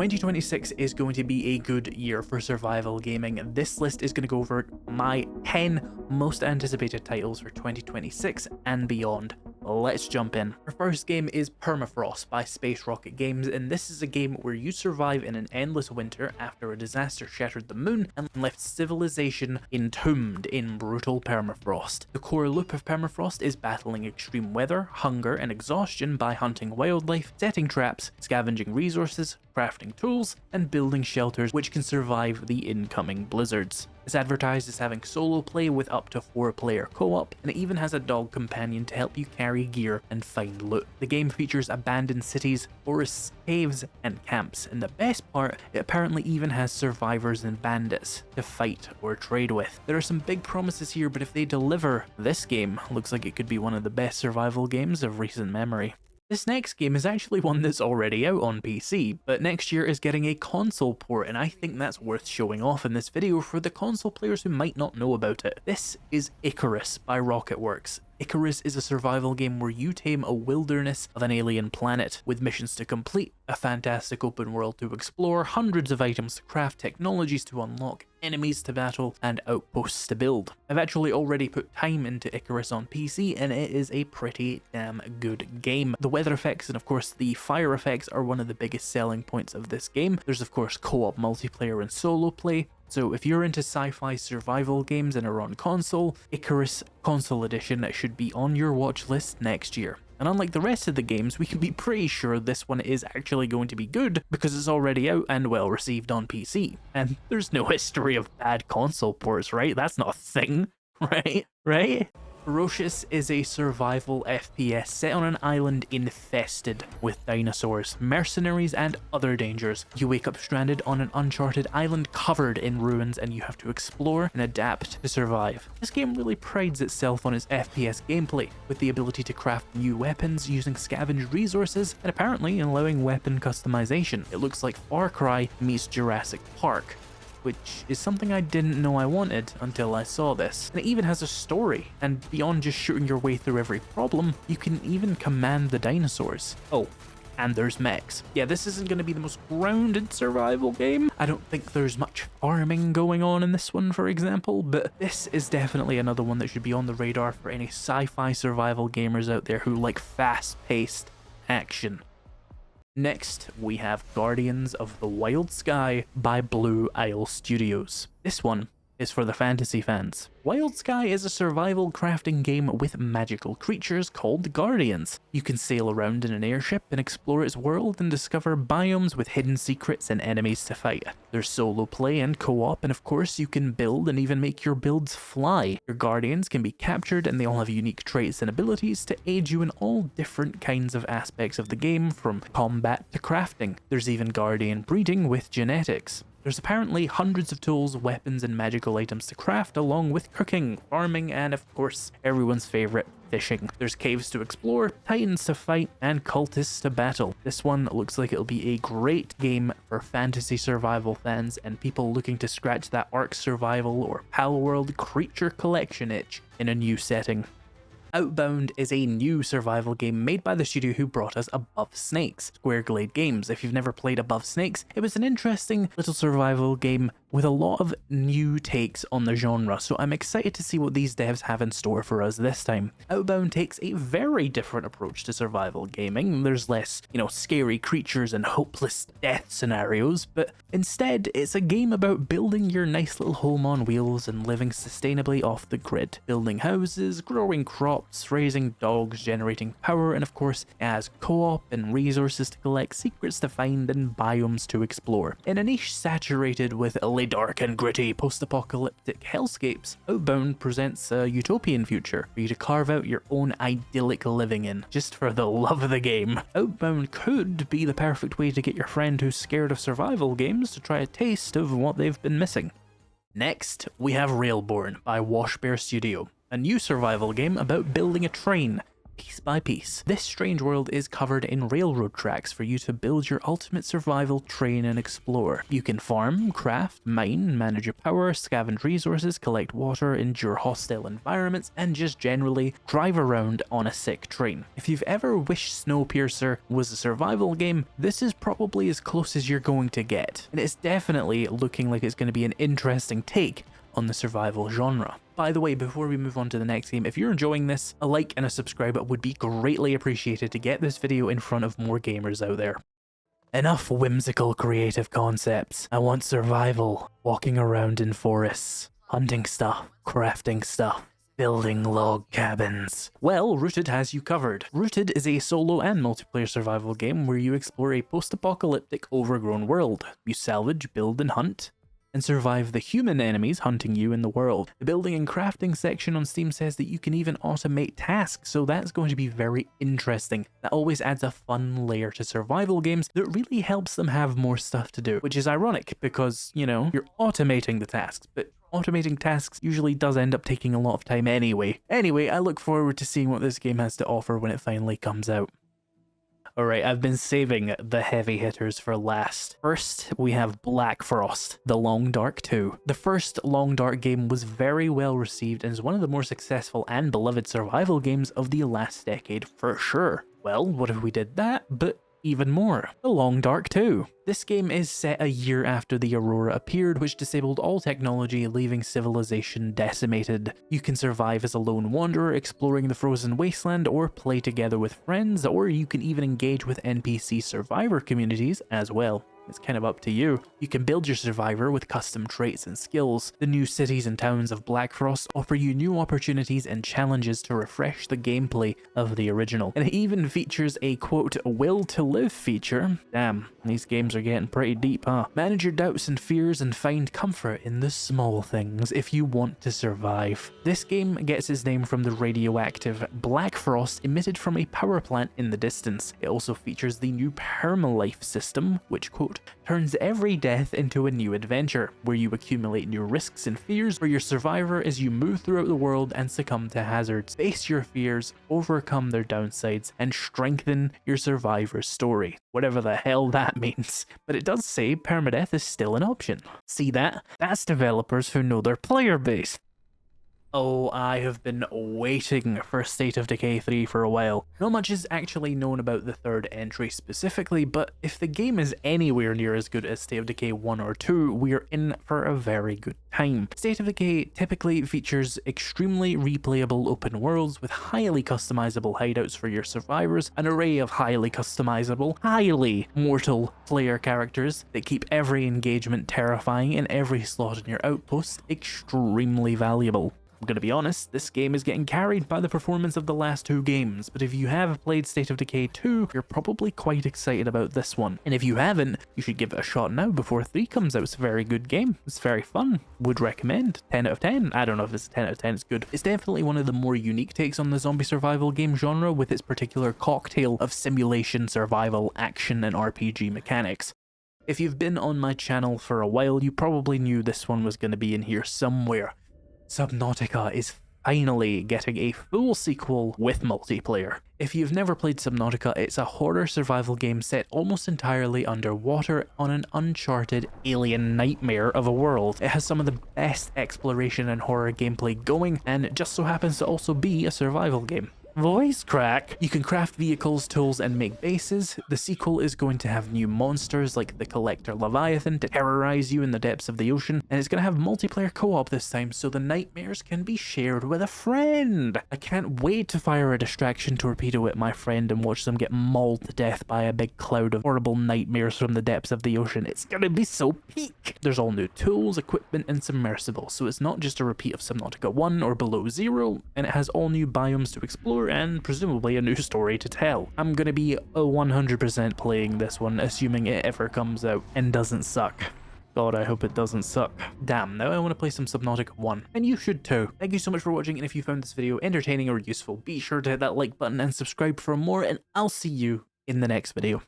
2026 is going to be a good year for survival gaming. This list is going to go over my 10 most anticipated titles for 2026 and beyond. Let's jump in. Our first game is Permafrost by Space Rocket Games, and this is a game where you survive in an endless winter after a disaster shattered the moon and left civilization entombed in brutal permafrost. The core loop of Permafrost is battling extreme weather, hunger, and exhaustion by hunting wildlife, setting traps, scavenging resources, crafting tools, and building shelters which can survive the incoming blizzards. It's advertised as having solo play with up to 4-player co-op, and it even has a dog companion to help you carry gear and find loot. The game features abandoned cities, forests, caves, and camps, and the best part, it apparently even has survivors and bandits to fight or trade with. There are some big promises here, but if they deliver, this game looks like it could be one of the best survival games of recent memory. This next game is actually one that's already out on PC, but next year is getting a console port, and I think that's worth showing off in this video for the console players who might not know about it. This is Icarus by Rocketworks. Icarus is a survival game where you tame a wilderness of an alien planet, with missions to complete, a fantastic open world to explore, hundreds of items to craft, technologies to unlock, enemies to battle, and outposts to build. I've actually already put time into Icarus on PC, and it is a pretty damn good game. The weather effects and of course the fire effects are one of the biggest selling points of this game. There's of course co-op multiplayer and solo play. So if you're into sci-fi survival games and are on console, Icarus Console Edition should be on your watch list next year. And unlike the rest of the games, we can be pretty sure this one is actually going to be good because it's already out and well received on PC. And there's no history of bad console ports, right? That's not a thing, right? Right? Ferocious is a survival FPS set on an island infested with dinosaurs, mercenaries, and other dangers. You wake up stranded on an uncharted island covered in ruins, and you have to explore and adapt to survive. This game really prides itself on its FPS gameplay, with the ability to craft new weapons using scavenged resources, and apparently allowing weapon customization. It looks like Far Cry meets Jurassic Park, which is something I didn't know I wanted until I saw this. And it even has a story, and beyond just shooting your way through every problem, you can even command the dinosaurs. Oh, and there's mechs. Yeah, this isn't going to be the most grounded survival game. I don't think there's much farming going on in this one, for example, but this is definitely another one that should be on the radar for any sci-fi survival gamers out there who like fast-paced action. Next, we have Guardians of the Wild Sky by Blue Isle Studios. This one is for the fantasy fans. Wild Sky is a survival crafting game with magical creatures called Guardians. You can sail around in an airship and explore its world and discover biomes with hidden secrets and enemies to fight. There's solo play and co-op, and of course you can build and even make your builds fly. Your Guardians can be captured, and they all have unique traits and abilities to aid you in all different kinds of aspects of the game, from combat to crafting. There's even Guardian breeding with genetics. There's apparently hundreds of tools, weapons, and magical items to craft, along with cooking, farming, and of course, everyone's favorite, fishing. There's caves to explore, titans to fight, and cultists to battle. This one looks like it'll be a great game for fantasy survival fans and people looking to scratch that Ark Survival or Palworld creature collection itch in a new setting. Outbound is a new survival game made by the studio who brought us Above Snakes, Squareglade Games. If you've never played Above Snakes, it was an interesting little survival game with a lot of new takes on the genre, so I'm excited to see what these devs have in store for us this time. Outbound takes a very different approach to survival gaming. There's less, scary creatures and hopeless death scenarios, but instead it's a game about building your nice little home on wheels and living sustainably off the grid. Building houses, growing crops, raising dogs, generating power, and of course it has co-op and resources to collect, secrets to find, and biomes to explore. In a niche saturated with dark and gritty post-apocalyptic hellscapes, Outbound presents a utopian future for you to carve out your own idyllic living in, just for the love of the game. Outbound could be the perfect way to get your friend who's scared of survival games to try a taste of what they've been missing. Next, we have Railborn by Washbear Studio, a new survival game about building a train. piece by piece. This strange world is covered in railroad tracks for you to build your ultimate survival, train, and explore. You can farm, craft, mine, manage your power, scavenge resources, collect water, endure hostile environments, and just generally drive around on a sick train. If you've ever wished Snowpiercer was a survival game, this is probably as close as you're going to get, and it's definitely looking like it's going to be an interesting take on the survival genre. By the way, before we move on to the next game, if you're enjoying this, a like and a subscribe would be greatly appreciated to get this video in front of more gamers out there. Enough whimsical creative concepts. I want survival. Walking around in forests, hunting stuff, crafting stuff, building log cabins. Well, Rooted has you covered. Rooted is a solo and multiplayer survival game where you explore a post-apocalyptic overgrown world. You salvage, build, and hunt, and survive the human enemies hunting you in the world. The building and crafting section on Steam says that you can even automate tasks, so that's going to be very interesting. That always adds a fun layer to survival games that really helps them have more stuff to do, which is ironic because, you know, you're automating the tasks, but automating tasks usually does end up taking a lot of time anyway. Anyway, I look forward to seeing what this game has to offer when it finally comes out. Alright, I've been saving the heavy hitters for last. First, we have Blackfrost, The Long Dark 2. The first Long Dark game was very well received and is one of the more successful and beloved survival games of the last decade for sure. Well, what if we did that, but even more? The Long Dark 2. This game is set a year after the Aurora appeared, which disabled all technology, leaving civilization decimated. You can survive as a lone wanderer exploring the frozen wasteland, or play together with friends, or you can even engage with NPC survivor communities as well. It's kind of up to you. You can build your survivor with custom traits and skills. The new cities and towns of Blackfrost offer you new opportunities and challenges to refresh the gameplay of the original. And it even features a quote, will to live feature. Damn, these games are getting pretty deep, huh? Manage your doubts and fears and find comfort in the small things if you want to survive. This game gets its name from the radioactive black frost emitted from a power plant in the distance. It also features the new Permalife system, which, quote, turns every death into a new adventure, where you accumulate new risks and fears for your survivor as you move throughout the world and succumb to hazards. Face your fears, overcome their downsides, and strengthen your survivor's story. Whatever the hell that means. But it does say permadeath is still an option. See that? That's developers who know their player base. Oh, I have been waiting for State of Decay 3 for a while. Not much is actually known about the third entry specifically, but if the game is anywhere near as good as State of Decay 1 or 2, we're in for a very good time. State of Decay typically features extremely replayable open worlds with highly customizable hideouts for your survivors, an array of highly customizable, highly mortal player characters that keep every engagement terrifying and every slot in your outpost extremely valuable. I'm gonna be honest, this game is getting carried by the performance of the last two games, but if you have played State of Decay 2, you're probably quite excited about this one. And if you haven't, you should give it a shot now before 3 comes out. It's a very good game. It's very fun. Would recommend. 10 out of 10. I don't know if it's 10 out of 10, it's good. It's definitely one of the more unique takes on the zombie survival game genre with its particular cocktail of simulation, survival, action, and RPG mechanics. If you've been on my channel for a while, you probably knew this one was going to be in here somewhere. Subnautica is finally getting a full sequel with multiplayer. If you've never played Subnautica, it's a horror survival game set almost entirely underwater on an uncharted alien nightmare of a world. It has some of the best exploration and horror gameplay going, and it just so happens to also be a survival game. Voice crack! You can craft vehicles, tools, and make bases. The sequel is going to have new monsters like the Collector Leviathan to terrorize you in the depths of the ocean, and it's going to have multiplayer co-op this time so the nightmares can be shared with a friend. I can't wait to fire a distraction torpedo at my friend and watch them get mauled to death by a big cloud of horrible nightmares from the depths of the ocean. It's going to be so peak! There's all new tools, equipment, and submersibles, so it's not just a repeat of Subnautica 1 or Below Zero, and it has all new biomes to explore and presumably a new story to tell. I'm gonna be 100% playing this one, assuming it ever comes out and doesn't suck. God, I hope it doesn't suck. Damn, now I want to play some Subnautica 1. And you should too. Thank you so much for watching, and if you found this video entertaining or useful, be sure to hit that like button and subscribe for more, and I'll see you in the next video.